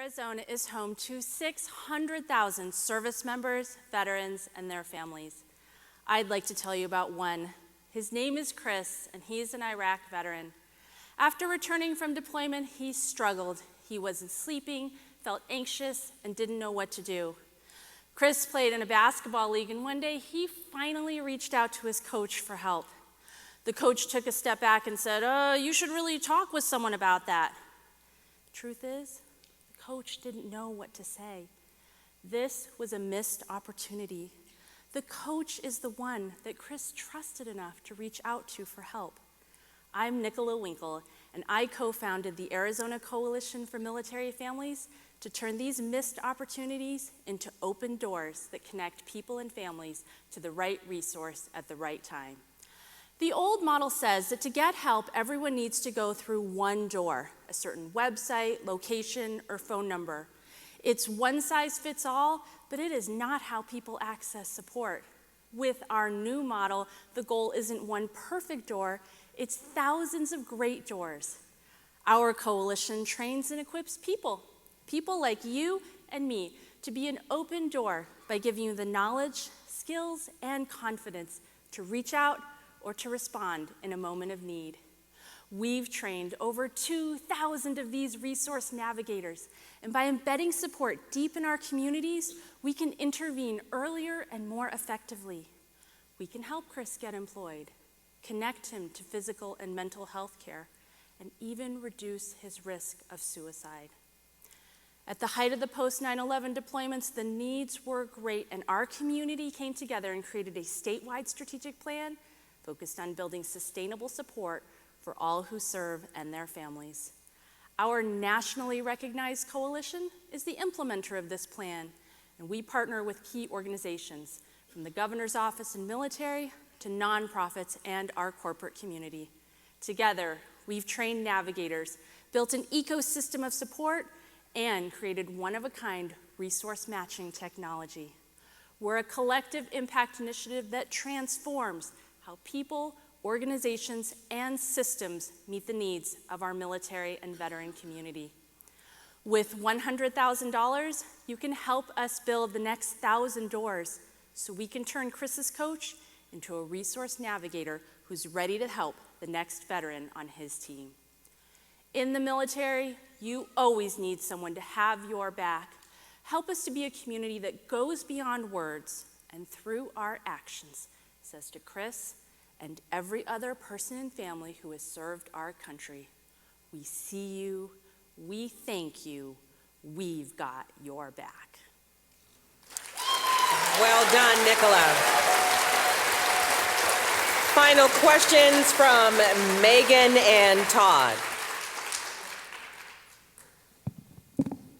Arizona is home to 600,000 service members, veterans, and their families. I'd like to tell you about one. His name is Chris, and he's an Iraq veteran. After returning from deployment, he struggled. He wasn't sleeping, felt anxious, and didn't know what to do. Chris played in a basketball league, and one day he finally reached out to his coach for help. The coach took a step back and said, you should really talk with someone about that. The truth is, the coach didn't know what to say. This was a missed opportunity. The coach is the one that Chris trusted enough to reach out to for help. I'm Nicola Winkle, and I co-founded the Arizona Coalition for Military Families to turn these missed opportunities into open doors that connect people and families to the right resource at the right time. The old model says that to get help, everyone needs to go through one door, a certain website, location, or phone number. It's one size fits all, but it is not how people access support. With our new model, the goal isn't one perfect door, it's thousands of great doors. Our coalition trains and equips people like you and me, to be an open door by giving you the knowledge, skills, and confidence to reach out or to respond in a moment of need. We've trained over 2,000 of these resource navigators, and by embedding support deep in our communities, we can intervene earlier and more effectively. We can help Chris get employed, connect him to physical and mental health care, and even reduce his risk of suicide. At the height of the post-9/11 deployments, the needs were great, and our community came together and created a statewide strategic plan focused on building sustainable support for all who serve and their families. Our nationally recognized coalition is the implementer of this plan, and we partner with key organizations, from the governor's office and military to nonprofits and our corporate community. Together, we've trained navigators, built an ecosystem of support, and created one-of-a-kind resource matching technology. We're a collective impact initiative that transforms how people, organizations, and systems meet the needs of our military and veteran community. With $100,000, you can help us build the next 1,000 doors so we can turn Chris's coach into a resource navigator who's ready to help the next veteran on his team. In the military, you always need someone to have your back. Help us to be a community that goes beyond words and through our actions says to Chris and every other person and family who has served our country, we see you, we thank you, we've got your back. Well done, Nicola. Final questions from Megan and Todd.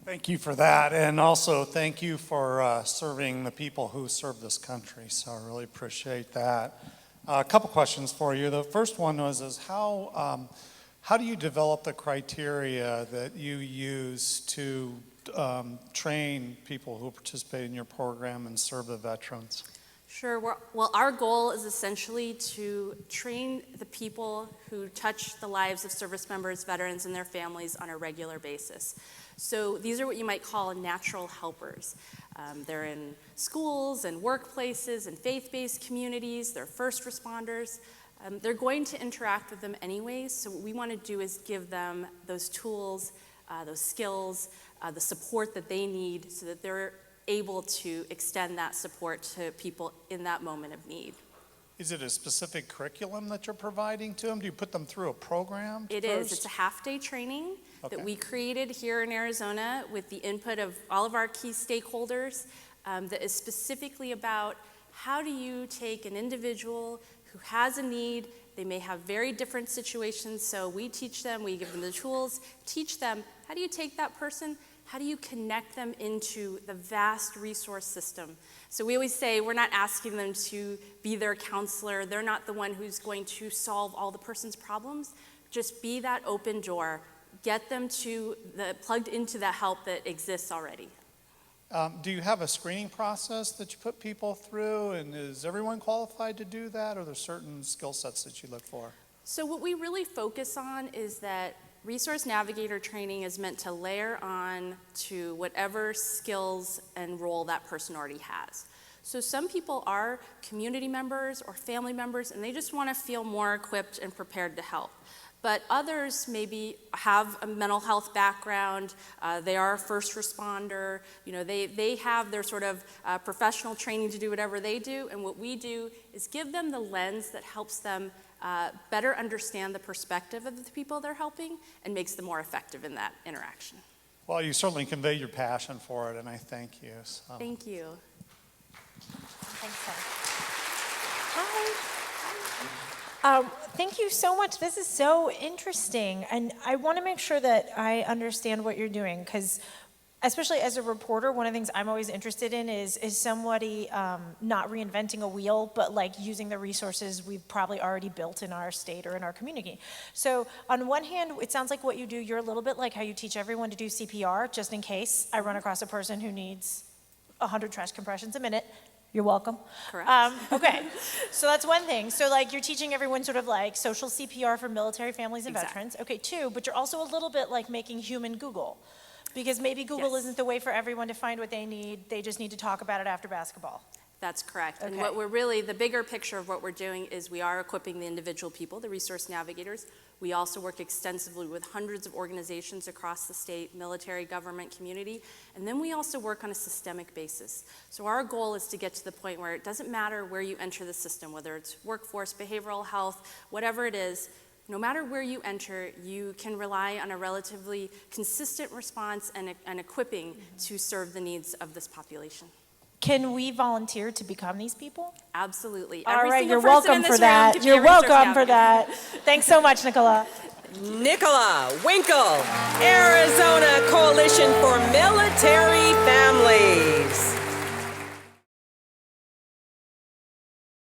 Thank you for that, and also thank you for serving the people who serve this country, so I really appreciate that. A couple questions for you. The first one was how do you develop the criteria that you use to train people who participate in your program and serve the veterans? Sure. Well, our goal is essentially to train the people who touch the lives of service members, veterans, and their families on a regular basis. So these are what you might call natural helpers. They're in schools and workplaces and faith-based communities. They're first responders. They're going to interact with them anyways, so what we want to do is give them those tools, those skills, the support that they need so that they're able to extend that support to people in that moment of need. Is it a specific curriculum that you're providing to them? Do you put them through a program It is. It's a half-day training that we created here in Arizona with the input of all of our key stakeholders that is specifically about how do you take an individual who has a need. They may have very different situations, so we teach them, we give them the tools, teach them how do you take that person, how do you connect them into the vast resource system? So we always say we're not asking them to be their counselor. They're not the one who's going to solve all the person's problems. Just be that open door. Get them plugged into the help that exists already. Do you have a screening process that you put people through, and is everyone qualified to do that, or are there certain skill sets that you look for? So what we really focus on is that Resource Navigator training is meant to layer on to whatever skills and role that person already has. So some people are community members or family members, and they just want to feel more equipped and prepared to help. But others maybe have a mental health background, they are a first responder, they have their sort of professional training to do whatever they do, and what we do is give them the lens that helps them better understand the perspective of the people they're helping and makes them more effective in that interaction. Well, you certainly convey your passion for it, and I thank you. So. Thank you. Thanks, Tom. Hi. Thank you so much. This is so interesting. And I want to make sure that I understand what you're doing, because especially as a reporter, one of the things I'm always interested in is somebody not reinventing a wheel, but like using the resources we've probably already built in our state or in our community. So on one hand, it sounds like what you do, you're a little bit like how you teach everyone to do CPR, just in case I run across a person who needs 100 trash compressions a minute. You're welcome. Correct. Okay, so that's one thing. So like you're teaching everyone sort of like social CPR for military families and Exactly. veterans. Okay, two, but you're also a little bit like making human Google. Because maybe Google Yes. isn't the way for everyone to find what they need. They just need to talk about it after basketball. That's correct. And Okay. what we're really, the bigger picture of what we're doing is we are equipping the individual people, the resource navigators. We also work extensively with hundreds of organizations across the state, military, government, community. And then we also work on a systemic basis. So our goal is to get to the point where it doesn't matter where you enter the system, whether it's workforce, behavioral health, whatever it is, no matter where you enter, you can rely on a relatively consistent response and equipping to serve the needs of this population. Can we volunteer to become these people? Absolutely. All Every right, single you're person welcome in for this room that. can be You're a resource welcome for navigator. that. Thanks so much, Nicola. Nicola Winkle, Arizona Coalition for Military Families.